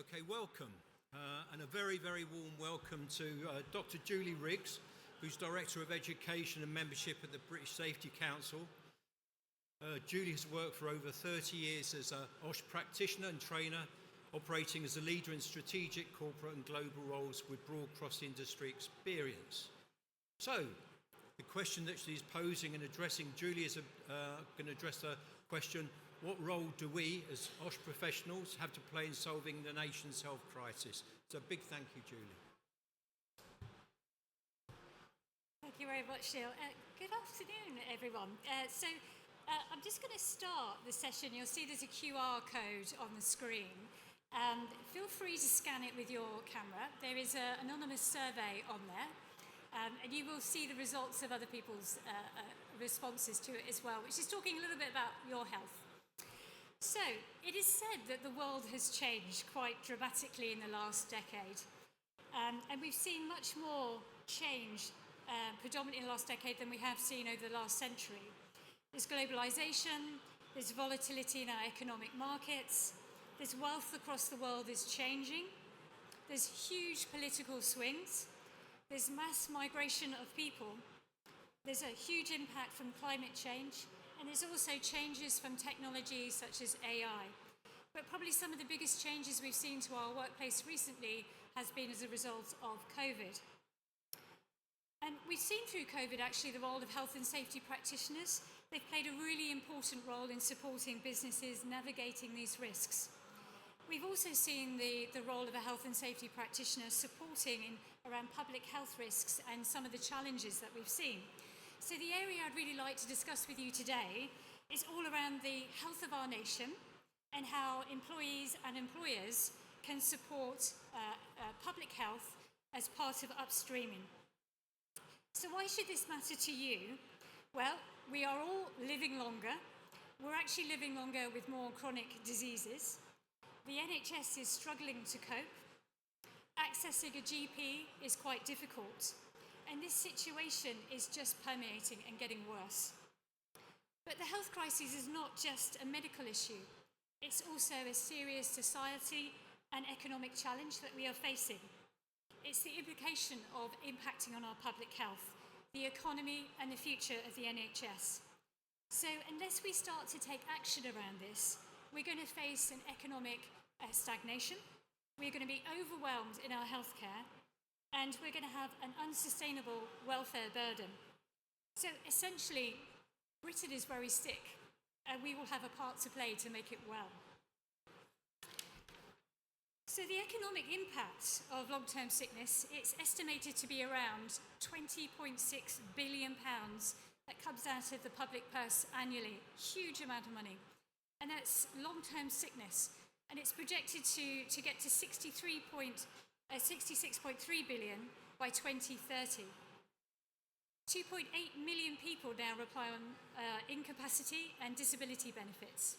Okay, welcome, and a very, very warm welcome to Dr. Julie Riggs, who's Director of Education and Membership at the British Safety Council. Julie has worked for over 30 years as a OSH practitioner and trainer, operating as a leader in strategic, corporate and global roles with broad cross-industry experience. So, the question that she's posing and addressing, Julie is going to address the question, what role do we as OSH professionals have to play in solving the nation's health crisis? So a big thank you, Julie. Thank you very much, Neil. Good afternoon, everyone. I'm just going to start the session. You'll see there's a QR code on the screen. Feel free to scan it with your camera. There is an anonymous survey on there. And you will see the results of other people's responses to it as well, which is talking a little bit about your health. So, it is said that the world has changed quite dramatically in the last decade. And we've seen much more change, predominantly in the last decade, than we have seen over the last century. There's globalization, there's volatility in our economic markets, there's wealth across the world is changing, there's huge political swings, there's mass migration of people, there's a huge impact from climate change, and there's also changes from technologies such as AI. But probably some of the biggest changes we've seen to our workplace recently has been as a result of COVID. And we've seen through COVID actually the role of health and safety practitioners. They've played a really important role in supporting businesses navigating these risks. We've also seen the role of a health and safety practitioner supporting around public health risks and some of the challenges that we've seen. So the area I'd really like to discuss with you today is all around the health of our nation and how employees and employers can support public health as part of upstreaming. So why should this matter to you? Well, we are all living longer. We're actually living longer with more chronic diseases. The NHS is struggling to cope. Accessing a GP is quite difficult. And this situation is just permeating and getting worse. But the health crisis is not just a medical issue. It's also a serious society and economic challenge that we are facing. It's the implication of impacting on our public health, the economy and the future of the NHS. So unless we start to take action around this, we're going to face an economic stagnation, we're going to be overwhelmed in our healthcare, and we're going to have an unsustainable welfare burden. So essentially, Britain is very sick, and we will have a part to play to make it well. So the economic impact of long-term sickness, it's estimated to be around £20.6 billion that comes out of the public purse annually. Huge amount of money. And that's long-term sickness. And it's projected to get to 66.3 billion by 2030. 2.8 million people now rely on incapacity and disability benefits.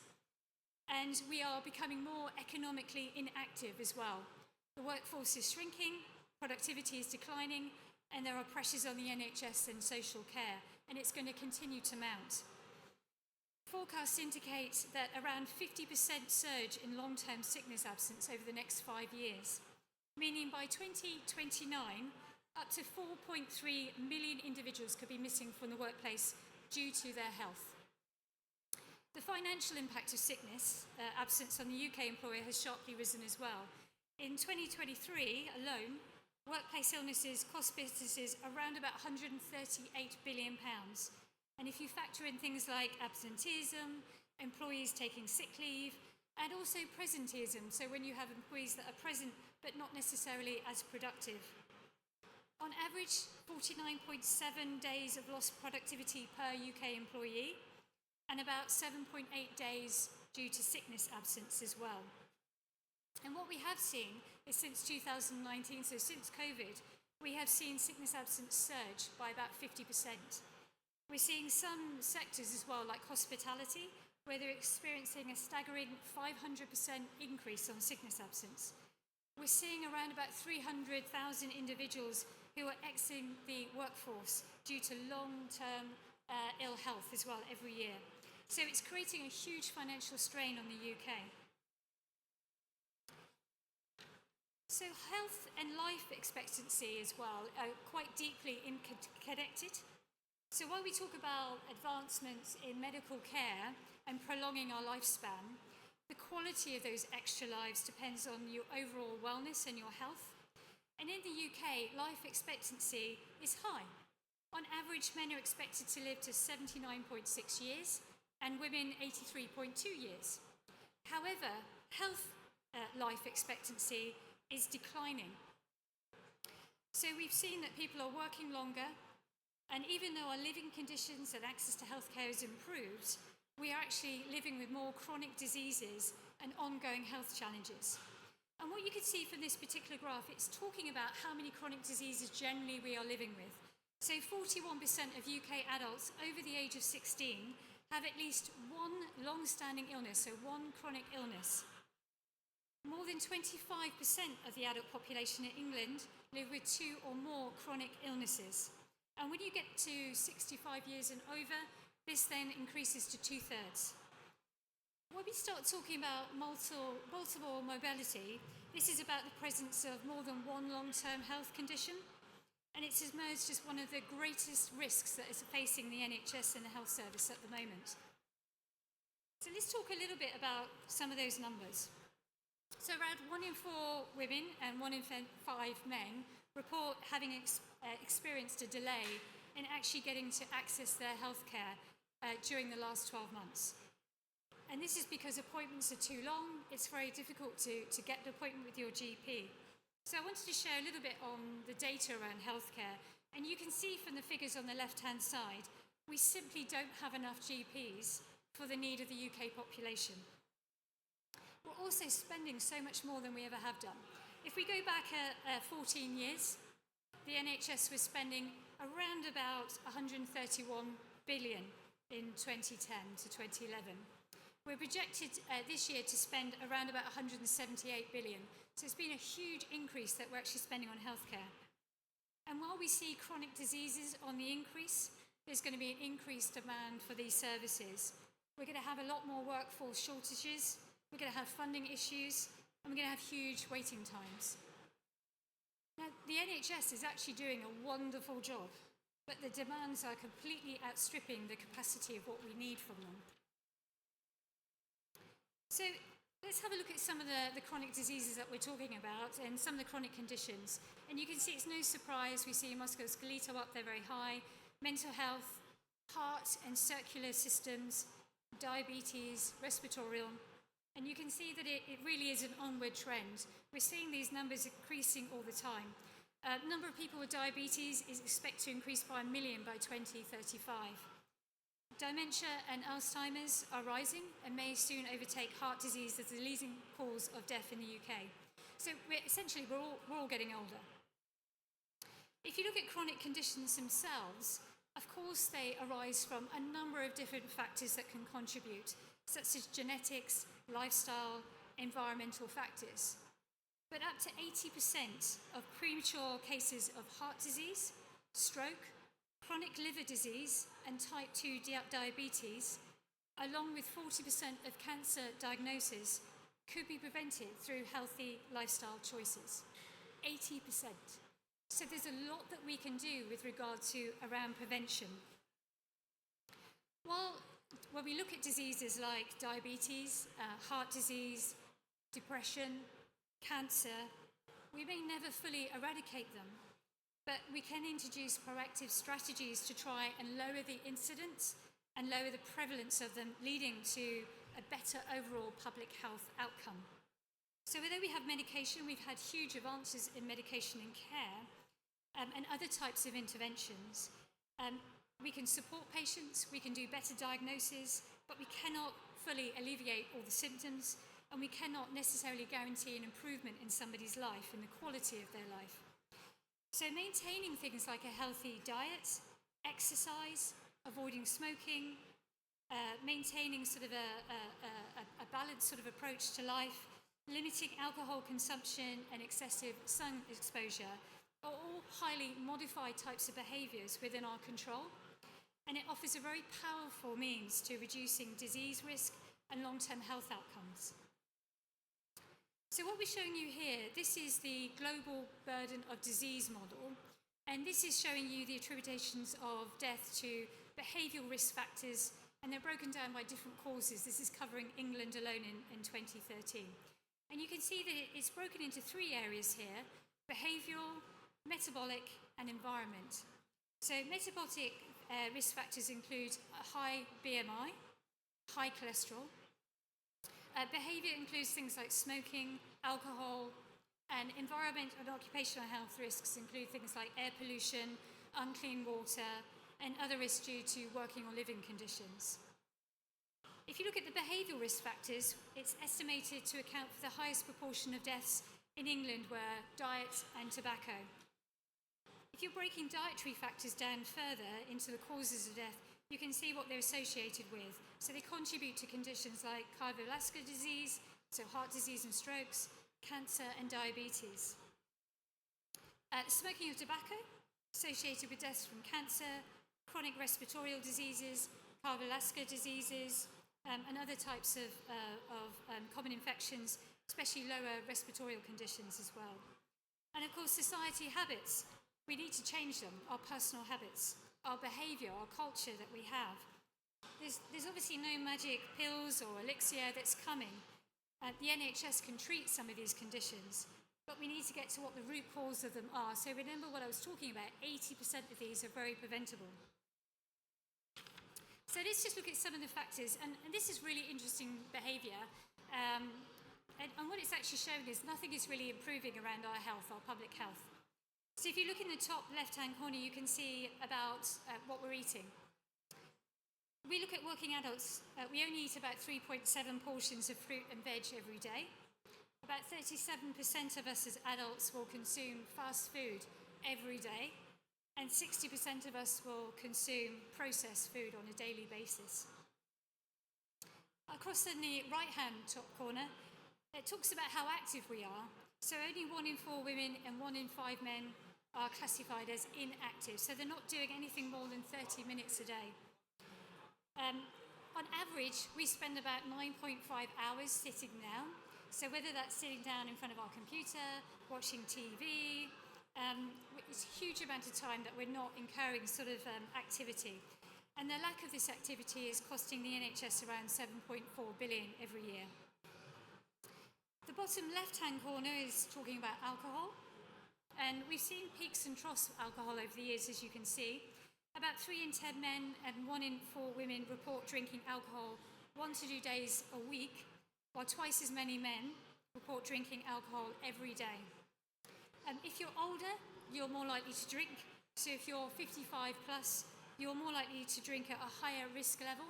And we are becoming more economically inactive as well. The workforce is shrinking, productivity is declining, and there are pressures on the NHS and social care, and it's going to continue to mount. Forecasts indicate that around 50% surge in long-term sickness absence over the next 5 years, meaning by 2029, up to 4.3 million individuals could be missing from the workplace due to their health. The financial impact of sickness absence on the UK employer has sharply risen as well. In 2023 alone, workplace illnesses cost businesses around about £138 billion. And if you factor in things like absenteeism, employees taking sick leave, and also presenteeism, so when you have employees that are present but not necessarily as productive. On average, 49.7 days of lost productivity per UK employee, and about 7.8 days due to sickness absence as well. And what we have seen is since 2019, so since COVID, we have seen sickness absence surge by about 50%. We're seeing some sectors as well, like hospitality, where they're experiencing a staggering 500% increase on sickness absence. We're seeing around about 300,000 individuals who are exiting the workforce due to long-term ill health as well every year. So it's creating a huge financial strain on the UK. So health and life expectancy as well are quite deeply connected. So while we talk about advancements in medical care and prolonging our lifespan, the quality of those extra lives depends on your overall wellness and your health. And in the UK, life expectancy is high. On average, men are expected to live to 79.6 years and women 83.2 years. However, health life expectancy is declining. So we've seen that people are working longer, and even though our living conditions and access to healthcare has improved, we are actually living with more chronic diseases and ongoing health challenges. And what you can see from this particular graph, it's talking about how many chronic diseases generally we are living with. So 41% of UK adults over the age of 16 have at least one long-standing illness, so one chronic illness. More than 25% of the adult population in England live with 2 or more chronic illnesses. And when you get to 65 years and over, this then increases to 2/3. When we start talking about multiple mobility, this is about the presence of more than one long-term health condition, and it's emerged as one of the greatest risks that is facing the NHS and the health service at the moment. So let's talk a little bit about some of those numbers. So around 1 in 4 women and 1 in 5 men report having experienced a delay in actually getting to access their healthcare during the last 12 months. And this is because appointments are too long. It's very difficult to get an appointment with your GP. So I wanted to share a little bit on the data around healthcare. And you can see from the figures on the left-hand side, we simply don't have enough GPs for the need of the UK population. We're also spending so much more than we ever have done. If we go back 14 years, the NHS was spending around about 131 billion in 2010 to 2011. We're projected this year to spend around about 178 billion. So it's been a huge increase that we're actually spending on healthcare. And while we see chronic diseases on the increase, there's going to be an increased demand for these services. We're going to have a lot more workforce shortages, we're going to have funding issues, and we're going to have huge waiting times. Now, the NHS is actually doing a wonderful job, but the demands are completely outstripping the capacity of what we need from them. So let's have a look at some of the chronic diseases that we're talking about and some of the chronic conditions. And you can see it's no surprise we see musculoskeletal up there very high, mental health, heart and circular systems, diabetes, respiratory. And you can see that it really is an onward trend. We're seeing these numbers increasing all the time. Number of people with diabetes is expected to increase by 1 million by 2035. Dementia and Alzheimer's are rising and may soon overtake heart disease as the leading cause of death in the UK. So we're all getting older. If you look at chronic conditions themselves, of course they arise from a number of different factors that can contribute, such as genetics, lifestyle, environmental factors. But up to 80% of premature cases of heart disease, stroke, chronic liver disease and type 2 diabetes, along with 40% of cancer diagnoses, could be prevented through healthy lifestyle choices. 80%. So there's a lot that we can do with regard to around prevention. When we look at diseases like diabetes, heart disease, depression, cancer, we may never fully eradicate them, but we can introduce proactive strategies to try and lower the incidence and lower the prevalence of them, leading to a better overall public health outcome. So although we have medication, we've had huge advances in medication and care and other types of interventions. We can support patients, we can do better diagnosis, but we cannot fully alleviate all the symptoms, and we cannot necessarily guarantee an improvement in somebody's life and the quality of their life. So maintaining things like a healthy diet, exercise, avoiding smoking, maintaining sort of a balanced sort of approach to life, limiting alcohol consumption and excessive sun exposure are all highly modified types of behaviours within our control, and it offers a very powerful means to reducing disease risk and long-term health outcomes. So what we're showing you here, this is the global burden of disease model, and this is showing you the attributions of death to behavioural risk factors, and they're broken down by different causes. This is covering England alone in 2013. And you can see that it's broken into three areas here: behavioural, metabolic, and environment. So metabolic risk factors include a high BMI, high cholesterol. Behaviour includes things like smoking, alcohol, and environment and occupational health risks include things like air pollution, unclean water, and other risks due to working or living conditions. If you look at the behavioural risk factors, it's estimated to account for the highest proportion of deaths in England were diet and tobacco. If you're breaking dietary factors down further into the causes of death, you can see what they're associated with. So they contribute to conditions like cardiovascular disease, so heart disease and strokes, cancer and diabetes. Smoking of tobacco, associated with deaths from cancer, chronic respiratory diseases, cardiovascular diseases, and other types of common infections, especially lower respiratory conditions as well. And of course, society habits. We need to change them, our personal habits, our behaviour, our culture that we have. There's obviously no magic pills or elixir that's coming. The NHS can treat some of these conditions, but we need to get to what the root cause of them are. So remember what I was talking about, 80% of these are very preventable. So let's just look at some of the factors, and this is really interesting behaviour. And what it's actually showing is nothing is really improving around our health, our public health. So if you look in the top left-hand corner, you can see about what we're eating. We look at working adults. We only eat about 3.7 portions of fruit and veg every day. About 37% of us as adults will consume fast food every day, and 60% of us will consume processed food on a daily basis. Across in the right-hand top corner, it talks about how active we are. So only 1 in 4 women and 1 in 5 men are classified as inactive. So they're not doing anything more than 30 minutes a day. On average, we spend about 9.5 hours sitting down. So whether that's sitting down in front of our computer, watching TV, it's a huge amount of time that we're not incurring sort of activity. And the lack of this activity is costing the NHS around 7.4 billion every year. The bottom left-hand corner is talking about alcohol. And we've seen peaks and troughs of alcohol over the years, as you can see. About 3 in 10 men and 1 in 4 women report drinking alcohol 1 to 2 days a week, while twice as many men report drinking alcohol every day. If you're older, you're more likely to drink. So if you're 55 plus, you're more likely to drink at a higher risk level.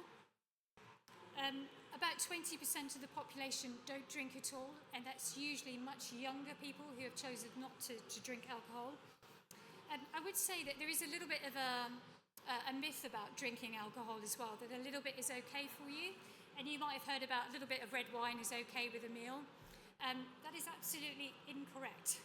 About 20% of the population don't drink at all, and that's usually much younger people who have chosen not to drink alcohol. I would say that there is a little bit of a myth about drinking alcohol as well, that a little bit is okay for you. And you might have heard about a little bit of red wine is okay with a meal. That is absolutely incorrect.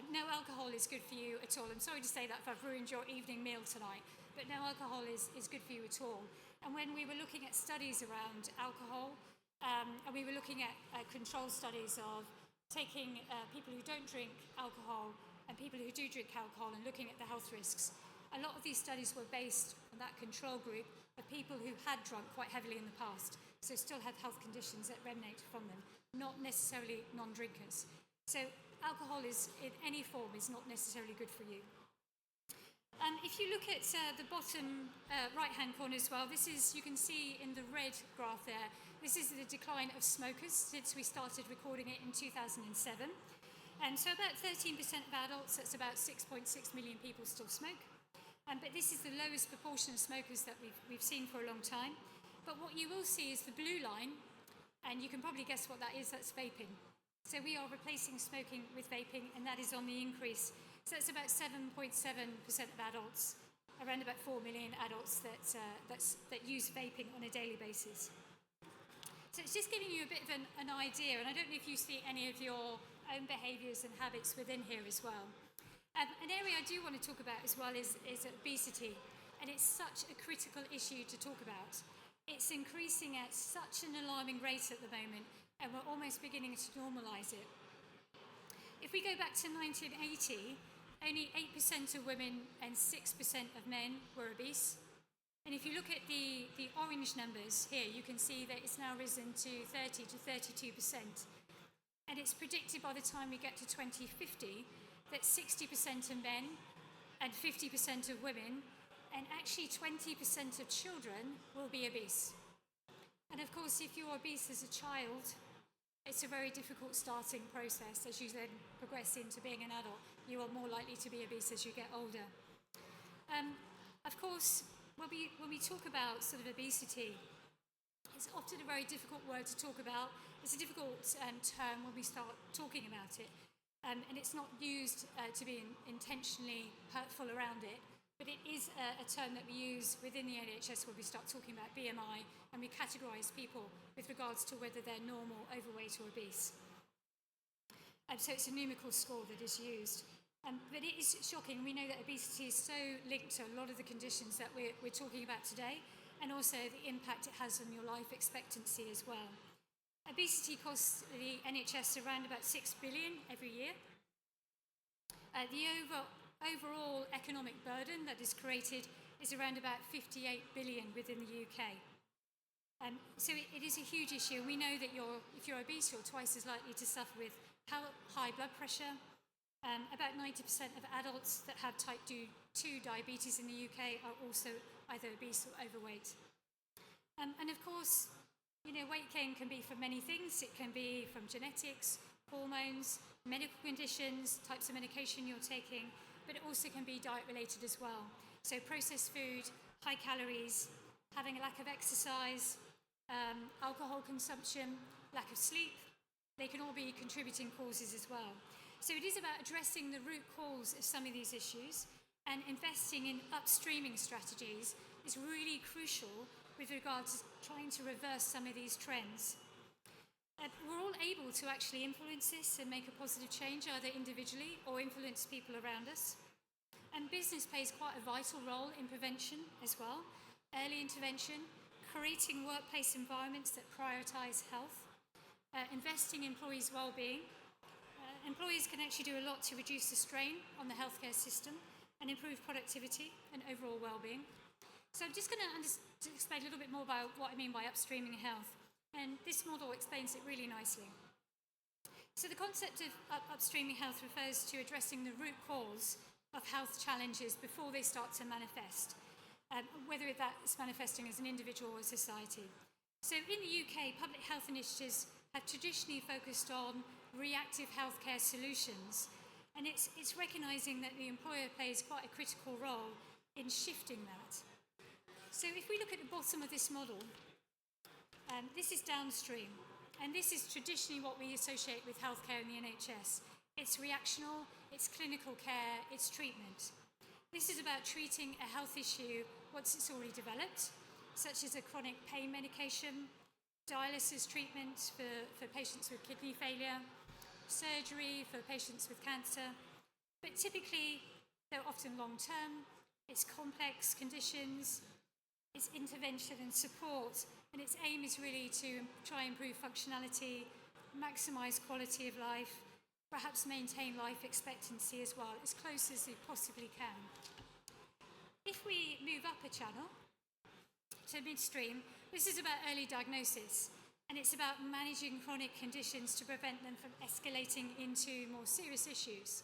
No alcohol is good for you at all. I'm sorry to say that if I've ruined your evening meal tonight, but no alcohol is good for you at all. And when we were looking at studies around alcohol, and we were looking at control studies of taking people who don't drink alcohol and people who do drink alcohol and looking at the health risks, a lot of these studies were based on that control group of people who had drunk quite heavily in the past, so still had health conditions that emanate from them, not necessarily non-drinkers. So alcohol is, in any form, is not necessarily good for you. If you look at the bottom right-hand corner as well, this is, you can see in the red graph there, this is the decline of smokers since we started recording it in 2007. And so about 13% of adults, that's about 6.6 million people still smoke. But this is the lowest proportion of smokers that we've seen for a long time. But what you will see is the blue line, and you can probably guess what that is, that's vaping. So we are replacing smoking with vaping, and that is on the increase. So it's about 7.7% of adults, around about 4 million adults that use vaping on a daily basis. So it's just giving you a bit of an idea, and I don't know if you see any of your own behaviours and habits within here as well. An area I do want to talk about as well is obesity, and it's such a critical issue to talk about. It's increasing at such an alarming rate at the moment, and we're almost beginning to normalise it. if we go back to 1980, only 8% of women and 6% of men were obese. And if you look at the orange numbers here, you can see that it's now risen to 30 to 32%. And it's predicted by the time we get to 2050 that 60% of men and 50% of women and actually 20% of children will be obese. And of course, if you're obese as a child, it's a very difficult starting process. As you then progress into being an adult, you are more likely to be obese as you get older. Of course, when we talk about sort of obesity, it's often a very difficult word to talk about. It's a difficult term when we start talking about it. And it's not used to be intentionally hurtful around it, but it is a term that we use within the NHS when we start talking about BMI, and we categorise people with regards to whether they're normal, overweight or obese. So it's a numerical score that is used. But it is shocking. We know that obesity is so linked to a lot of the conditions that we're talking about today, and also the impact it has on your life expectancy as well. Obesity costs the NHS around about $6 billion every year. The overall economic burden that is created is around about 58 billion within the UK. So it is a huge issue. We know that if you're obese, you're twice as likely to suffer with high blood pressure. About 90% of adults that have type 2 diabetes in the UK are also either obese or overweight. And of course, weight gain can be from many things. It can be from genetics, hormones, medical conditions, types of medication you're taking, but it also can be diet related as well. So processed food, high calories, having a lack of exercise, alcohol consumption, lack of sleep, they can all be contributing causes as well. So it is about addressing the root cause of some of these issues, and investing in upstreaming strategies is really crucial with regards to trying to reverse some of these trends. We're all able to actually influence this and make a positive change, either individually or influence people around us. And business plays quite a vital role in prevention as well. Early intervention, creating workplace environments that prioritise health, investing in employees' well-being. Employees can actually do a lot to reduce the strain on the healthcare system and improve productivity and overall well-being. So I'm just going to explain a little bit more about what I mean by upstreaming health. And this model explains it really nicely. So the concept of upstreaming health refers to addressing the root cause of health challenges before they start to manifest, whether that's manifesting as an individual or society. So in the UK, public health initiatives have traditionally focused on reactive healthcare solutions, and it's recognising that the employer plays quite a critical role in shifting that. So if we look at the bottom of this model, this is downstream, and this is traditionally what we associate with healthcare in the NHS. It's reactional, it's clinical care, it's treatment. This is about treating a health issue once it's already developed, such as a chronic pain medication, dialysis treatment for patients with kidney failure, surgery for patients with cancer. But typically, they're often long-term, it's complex conditions, it's intervention and support, and its aim is really to try and improve functionality, maximise quality of life, perhaps maintain life expectancy as well, as close as they possibly can. If we move up a channel to midstream, this is about early diagnosis, and it's about managing chronic conditions to prevent them from escalating into more serious issues.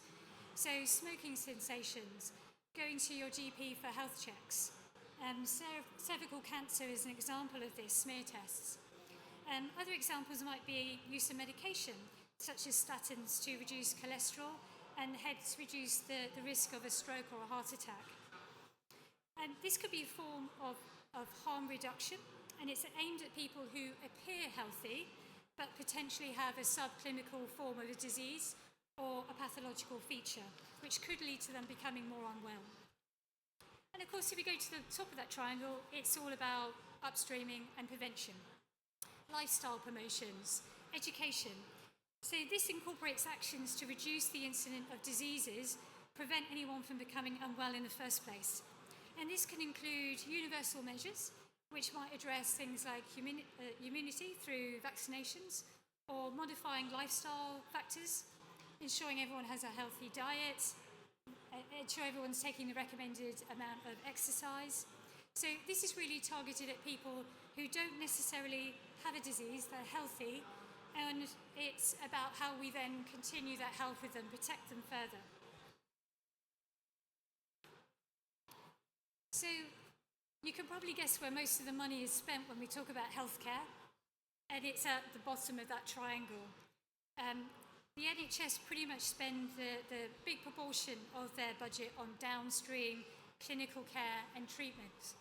So smoking cessations, going to your GP for health checks. Cervical cancer is an example of this, smear tests. Other examples might be use of medication, such as statins to reduce cholesterol and hence reduce the risk of a stroke or a heart attack. And this could be a form of harm reduction, and it's aimed at people who appear healthy but potentially have a subclinical form of a disease or a pathological feature, which could lead to them becoming more unwell. And of course, if we go to the top of that triangle, it's all about upstreaming and prevention. Lifestyle promotions, education. So this incorporates actions to reduce the incidence of diseases, prevent anyone from becoming unwell in the first place. And this can include universal measures, which might address things like immunity through vaccinations, or modifying lifestyle factors, ensuring everyone has a healthy diet, ensure everyone's taking the recommended amount of exercise. So this is really targeted at people who don't necessarily have a disease, they're healthy, and it's about how we then continue that health with them, protect them further. So you can probably guess where most of the money is spent when we talk about healthcare, and it's at the bottom of that triangle. The NHS pretty much spend the big proportion of their budget on downstream clinical care and treatment.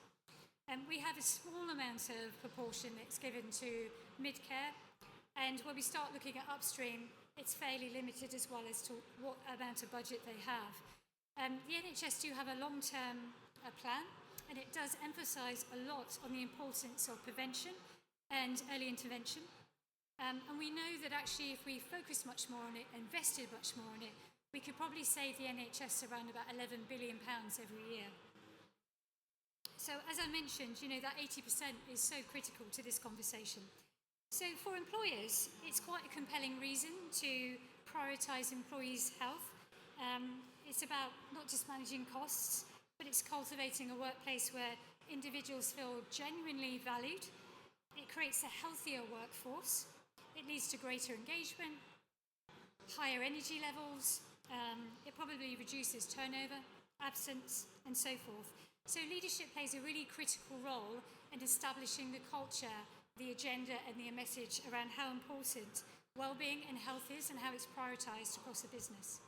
We have a small amount of proportion that's given to mid-care, and when we start looking at upstream, it's fairly limited as well as to what amount of budget they have. The NHS do have a long-term plan, and it does emphasise a lot on the importance of prevention and early intervention. And we know that actually if we focused much more on it, invested much more on it, we could probably save the NHS around about £11 billion every year. So as I mentioned, that 80% is so critical to this conversation. So for employers, it's quite a compelling reason to prioritise employees' health. It's about not just managing costs, but it's cultivating a workplace where individuals feel genuinely valued. It creates a healthier workforce. It leads to greater engagement, higher energy levels. It probably reduces turnover, absence, and so forth. So leadership plays a really critical role in establishing the culture, the agenda, and the message around how important well-being and health is and how it's prioritised across the business.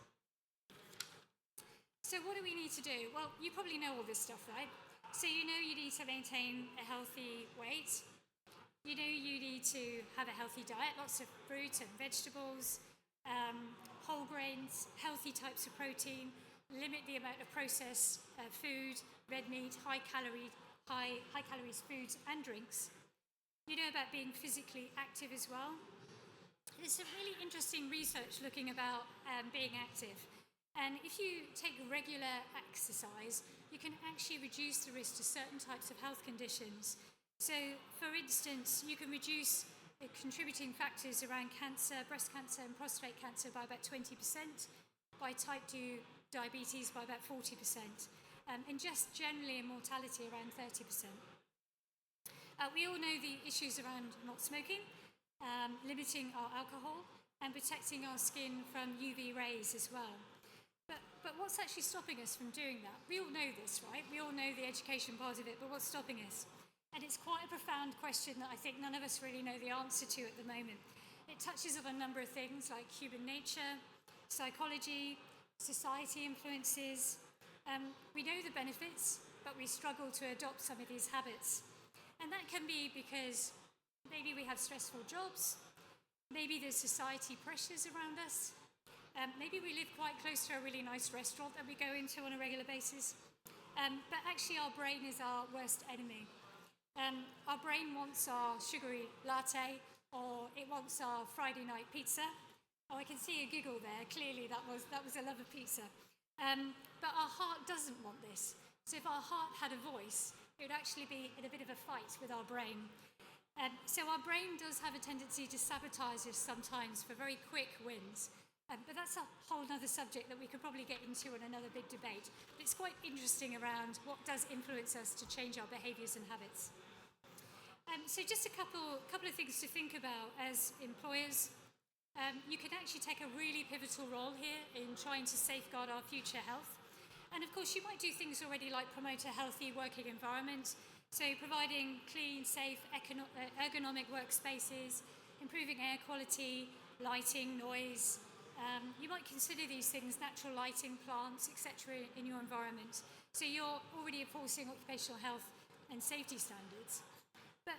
So what do we need to do? Well, you probably know all this stuff, right? So you need to maintain a healthy weight. You need to have a healthy diet, lots of fruit and vegetables, whole grains, healthy types of protein, limit the amount of processed food, red meat, high calories foods and drinks. You know about being physically active as well. There's some really interesting research looking about being active. And if you take regular exercise, you can actually reduce the risk to certain types of health conditions. So, for instance, you can reduce the contributing factors around cancer, breast cancer and prostate cancer by about 20%, by type 2 diabetes by about 40%, and just generally in mortality around 30%. We all know the issues around not smoking, limiting our alcohol, and protecting our skin from UV rays as well. But what's actually stopping us from doing that? We all know this, right? We all know the education part of it, but what's stopping us? And it's quite a profound question that I think none of us really know the answer to at the moment. It touches on a number of things like human nature, psychology, society influences. We know the benefits, but we struggle to adopt some of these habits. And that can be because maybe we have stressful jobs, maybe there's society pressures around us, maybe we live quite close to a really nice restaurant that we go into on a regular basis. But actually our brain is our worst enemy. Our brain wants our sugary latte, or it wants our Friday night pizza. Oh, I can see a giggle there. Clearly that was a love of pizza. But our heart doesn't want this. So if our heart had a voice, it would actually be in a bit of a fight with our brain. So our brain does have a tendency to sabotage us sometimes for very quick wins. But that's a whole other subject that we could probably get into in another big debate. But it's quite interesting around what does influence us to change our behaviours and habits. So just a couple of things to think about as employers. You can actually take a really pivotal role here in trying to safeguard our future health. And of course, you might do things already like promote a healthy working environment, so providing clean, safe, ergonomic workspaces, improving air quality, lighting, noise. You might consider these things natural lighting, plants, etc. in your environment. So you're already enforcing occupational health and safety standards. But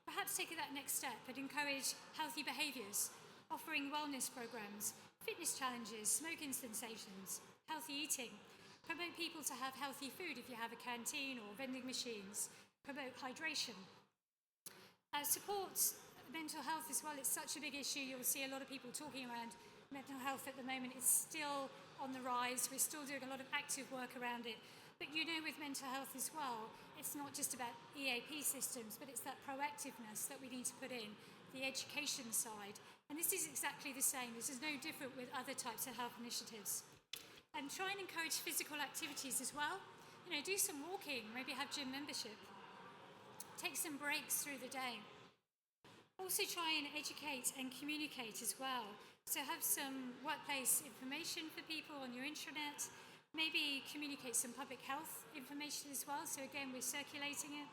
perhaps take that next step and encourage healthy behaviours, offering wellness programs, fitness challenges, smoking sensations, healthy eating. Promote people to have healthy food if you have a canteen or vending machines. Promote hydration. Support mental health as well. It's such a big issue. You'll see a lot of people talking around mental health at the moment. It's still on the rise. We're still doing a lot of active work around it. But with mental health as well, it's not just about EAP systems, but it's that proactiveness that we need to put in, the education side, And this is exactly the same. This is no different with other types of health initiatives. And try and encourage physical activities as well. You know, do some walking, maybe have gym membership. Take some breaks through the day. Also try and educate and communicate as well. So have some workplace information for people on your intranet. Maybe communicate some public health information as well. So again, we're circulating it.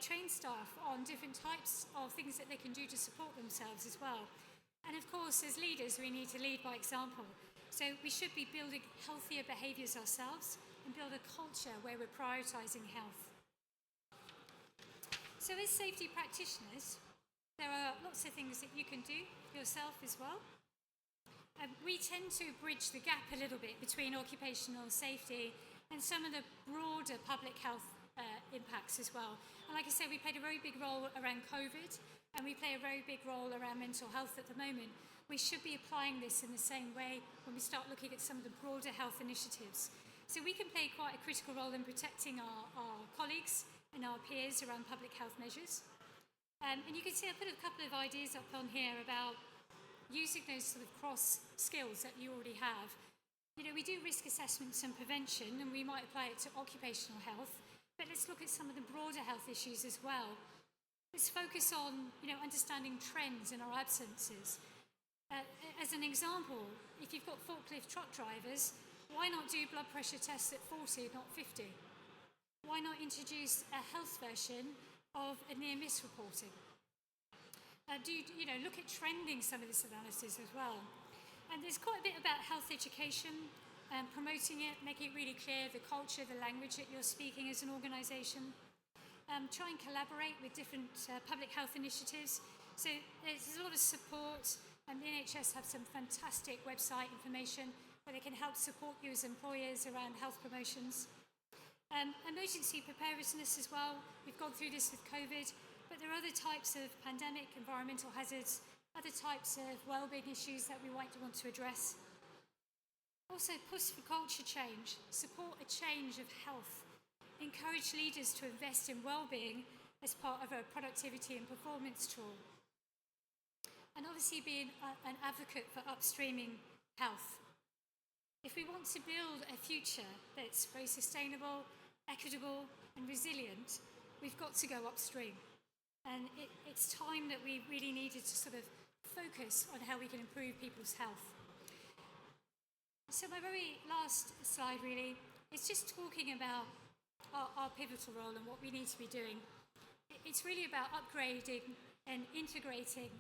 Train staff on different types of things that they can do to support themselves as well. And of course, as leaders, we need to lead by example. So we should be building healthier behaviours ourselves and build a culture where we're prioritising health. So as safety practitioners, there are lots of things that you can do yourself as well. We tend to bridge the gap a little bit between occupational safety and some of the broader public health impacts as well. And like I said, we played a very big role around COVID, and we play a very big role around mental health at the moment. We should be applying this in the same way when we start looking at some of the broader health initiatives. So we can play quite a critical role in protecting our colleagues and our peers around public health measures. And you can see I put a couple of ideas up on here about using those sort of cross skills that you already have. You know, we do risk assessments and prevention, and we might apply it to occupational health, but let's look at some of the broader health issues as well. Let's focus on, you know, understanding trends in our absences. As an example, if you've got forklift truck drivers, why not do blood pressure tests at 40, not 50? Why not introduce a health version of a near-miss reporting? Look at trending some of this analysis as well. And there's quite a bit about health education, promoting it, making it really clear the culture, the language that you're speaking as an organisation. Try and collaborate with different public health initiatives. So there's a lot of support, and the NHS have some fantastic website information where they can help support you as employers around health promotions. Emergency preparedness as well. We've gone through this with COVID, but there are other types of pandemic, environmental hazards, other types of wellbeing issues that we might want to address. Also, push for culture change, support a change of health, encourage leaders to invest in wellbeing as part of a productivity and performance tool. And obviously being an advocate for upstreaming health. If we want to build a future that's very sustainable, equitable and resilient, we've got to go upstream. And it's time that we really needed to sort of focus on how we can improve people's health. So my very last slide really is just talking about our pivotal role and what we need to be doing. It's really about upgrading and integrating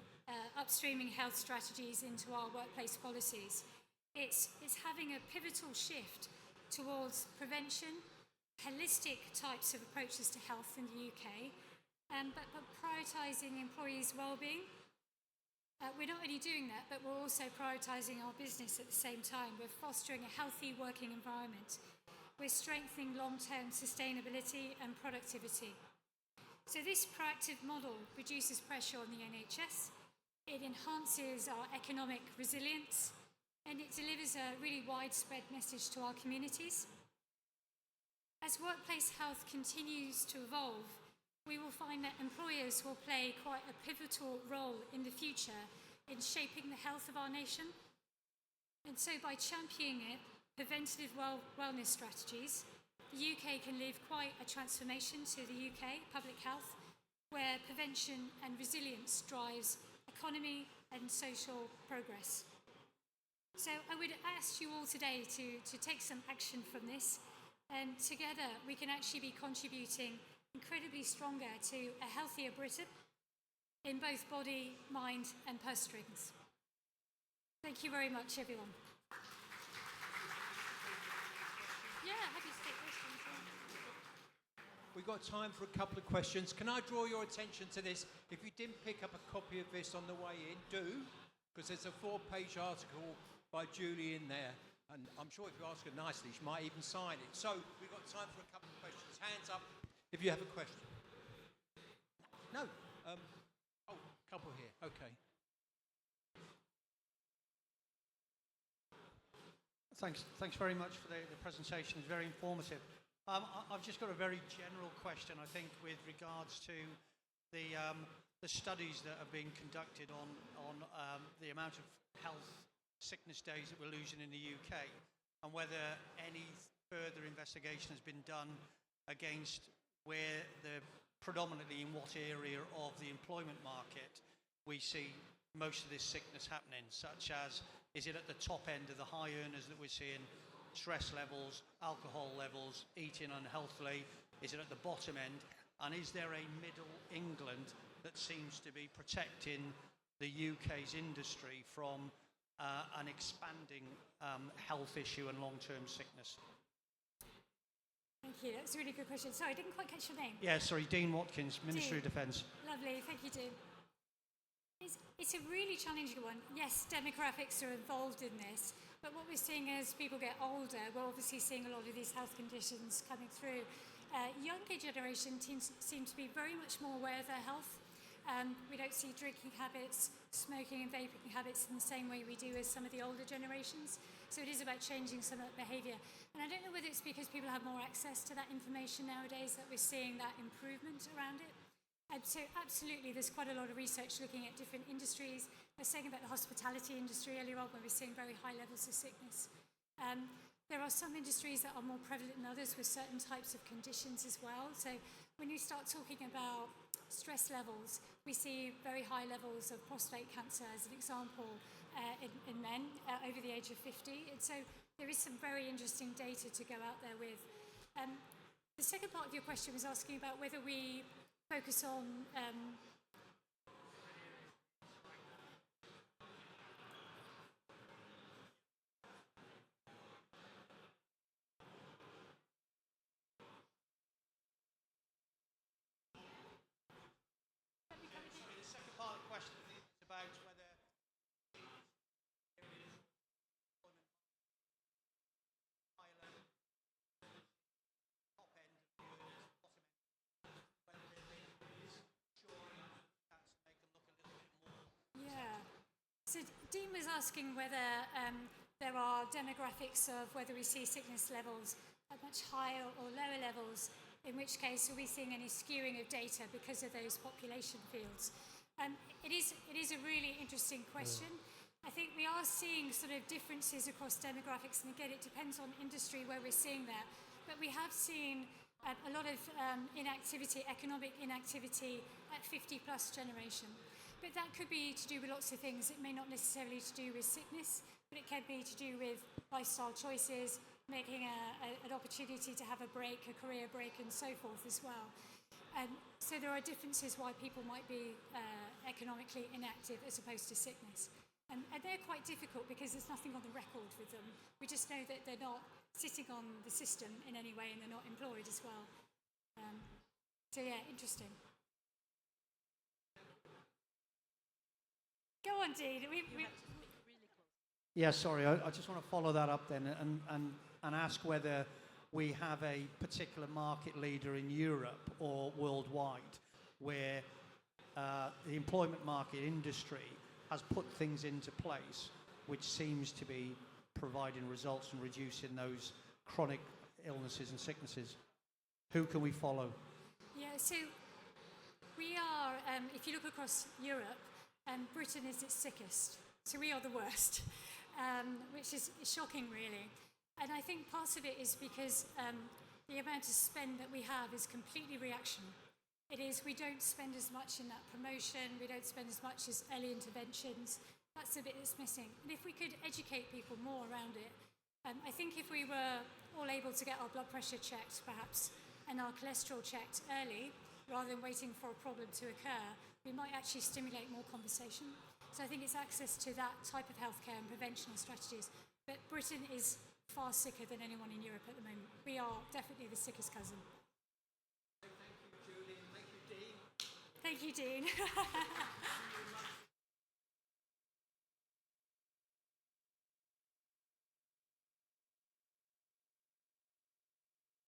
upstreaming health strategies into our workplace policies. It's having a pivotal shift towards prevention, holistic types of approaches to health in the UK, but prioritising employees' well-being. We're not only doing that, but we're also prioritising our business at the same time. We're fostering a healthy working environment. We're strengthening long-term sustainability and productivity. So this proactive model reduces pressure on the NHS, it enhances our economic resilience, and it delivers a really widespread message to our communities. As workplace health continues to evolve, we will find that employers will play quite a pivotal role in the future in shaping the health of our nation. And so by championing it, preventative wellness strategies, the UK can leave quite a transformation to the UK public health, where prevention and resilience drives economy and social progress. So I would ask you all today to take some action from this, and together we can actually be contributing incredibly stronger to a healthier Britain in both body, mind and purse strings. Thank you very much, everyone. Yeah, happy to take questions. We've got time for a couple of questions. Can I draw your attention to this? If you didn't pick up a copy of this on the way in, do, because there's a 4-page article by Julie in there, and I'm sure if you ask her nicely, she might even sign it. So we've got time for a couple of questions. Hands up if you have a question. No? Couple here. Okay. Thanks very much for the presentation. It's very informative. I've just got a very general question, I think, with regards to the the studies that are being conducted on the amount of health sickness days that we're losing in the UK, and whether any further investigation has been done against where predominantly in what area of the employment market we see most of this sickness happening, such as, is it at the top end of the high earners that we're seeing stress levels, alcohol levels, eating unhealthily? Is it at the bottom end? And is there a middle England that seems to be protecting the UK's industry from an expanding health issue and long-term sickness? Thank you. That's a really good question. Sorry, I didn't quite catch your name. Yeah, sorry, Dean Watkins, Ministry of Defence. Lovely. Thank you, Dean. It's a really challenging one. Yes, demographics are involved in this, but what we're seeing as people get older, we're obviously seeing a lot of these health conditions coming through. Younger generation seem to be very much more aware of their health. We don't see drinking habits, smoking and vaping habits in the same way we do as some of the older generations. So it is about changing some of that behaviour. And I don't know whether it's because people have more access to that information nowadays that we're seeing that improvement around it. So absolutely, there's quite a lot of research looking at different industries. I was saying about the hospitality industry earlier on, where we're seeing very high levels of sickness. There are some industries that are more prevalent than others with certain types of conditions as well. So when you start talking about stress levels, we see very high levels of prostate cancer, as an example, in men over the age of 50. And so there is some very interesting data to go out there with. The second part of your question was asking about whether we focus on The second part of the question is about whether top end of the earners, bottom end, whether there is ensuring that they can look a little bit more. Yeah. So Dean was asking whether there are demographics of whether we see sickness levels at much higher or lower levels, in which case are we seeing any skewing of data because of those population fields? It is a really interesting question. I think we are seeing sort of differences across demographics, and again, it depends on industry where we're seeing that. But we have seen a lot of inactivity, economic inactivity at 50 plus generation. But that could be to do with lots of things. It may not necessarily to do with sickness, but it can be to do with lifestyle choices, making an opportunity to have a break, a career break, and so forth as well. So there are differences why people might be economically inactive as opposed to sickness. And they're quite difficult because there's nothing on the record with them. We just know that they're not sitting on the system in any way, and they're not employed as well. So yeah, interesting. Go on, Dean. Yeah, sorry, I just want to follow that up then and ask whether we have a particular market leader in Europe or worldwide where the employment market industry has put things into place which seems to be providing results and reducing those chronic illnesses and sicknesses. Who can we follow? Yeah, so we are, if you look across Europe, Britain is its sickest. So we are the worst, which is shocking, really. And I think part of it is because the amount of spend that we have is completely reactionary. It is, we don't spend as much in that promotion, we don't spend as much as early interventions. That's the bit that's missing. And if we could educate people more around it, I think if we were all able to get our blood pressure checked, perhaps, and our cholesterol checked early, rather than waiting for a problem to occur, we might actually stimulate more conversation. So I think it's access to that type of healthcare and prevention strategies. But Britain is far sicker than anyone in Europe at the moment. We are definitely the sickest cousin. Thank you, Julie. Thank you, Dean. Thank you, Dean.